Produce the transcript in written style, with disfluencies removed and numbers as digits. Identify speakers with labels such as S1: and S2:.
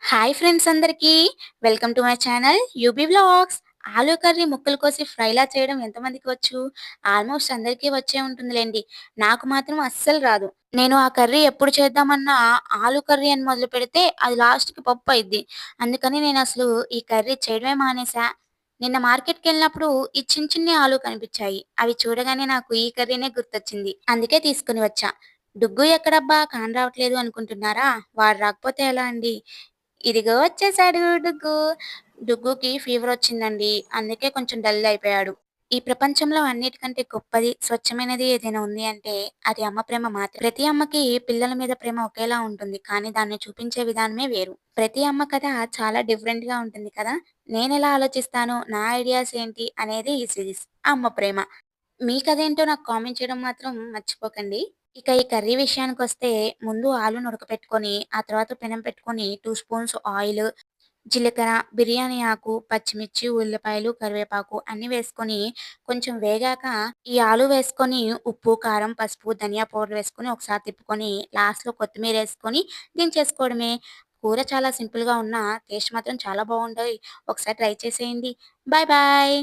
S1: Hi friends అందరికీ. Welcome to my channel UB vlogs. Aloo curry ముక్కలు కోసి ఫ్రైలా చేయడం ఎంతమందికి వచ్చు? ఆల్మోస్ట్ అందరికీ వచ్చే ఉంటుందిలెండి. నాకు మాత్రం అస్సలు రాదు. నేను ఆ కర్రీ ఎప్పుడు చేద్దామన్నా ఆలూ కర్రీ అని మొదలుపెడితే అది లాస్ట్‌కి పప్పు అయిద్ది. అందుకని నేనసలు ఈ కర్రీ చేయడమే మానేశా. నిన్న మార్కెట్‌కెళ్ళినప్పుడు ఈ చిన్ని ఆలూ కనిపిచ్చాయి. అవి చూడగానే నాకు ఈ కర్రీనే గుర్తొచ్చింది. అందుకే తీసుకొని వచ్చా. డుగ్గు ఎక్కడబ్బా కానరావట్లేదు అనుకుంటున్నారా? వాడు రాకపోతే ఎలా అండి. ఇదిగో వచ్చేసాడు డుగ్గు. డుగ్గుకి ఫీవరొచ్చిందండి. అందుకే కొంచెం డల్ అయిపోయాడు. ఈ ప్రపంచంలో అన్నిటికంటే గొప్పది, స్వచ్ఛమైనది ఏదైనా ఉంది అంటే అది అమ్మ ప్రేమ మాత్రమే. ప్రతి అమ్మకి పిల్లల మీద ప్రేమ ఒకేలా ఉంటుంది. కానీ దాన్ని చూపించే విధానమే వేరు. ప్రతి అమ్మ కథ చాలా డిఫరెంట్‌గా ఉంటుంది కదా! నేనెలా ఆలోచిస్తాను, నా ఐడియాస్ ఏంటి అనేది ఈ సిరీస్ అమ్మ ప్రేమ. మీ కథేంటో నాకు కామెంట్ చేయడం మాత్రం మర్చిపోకండి. ఇక ఈ కర్రీ విషయానికొస్తే ముందు ఆలుని ఉడకపెట్టుకొని, ఆ తర్వాత పెనం పెట్టుకొని 2 స్పూన్స్ ఆయిలు, జీలకర్ర, బిర్యానీ ఆకు, పచ్చిమిర్చి, ఉల్లిపాయలు, కరివేపాకు అన్నీ వేసుకొని కొంచెం వేగాక ఈ ఆలు వేసుకొని ఉప్పు, కారం, పసుపు, ధనియా పౌడర్ వేసుకొని ఒకసారి తిప్పుకొని లాస్ట్‌లో కొత్తిమీరేసుకొని దించేసుకోవడమే. కూర చాలా సింపుల్‌గా ఉన్నా టేస్ట్ మాత్రం చాలా బావుంటాయి. ఒకసారి ట్రై చేసేయండి. Bye bye.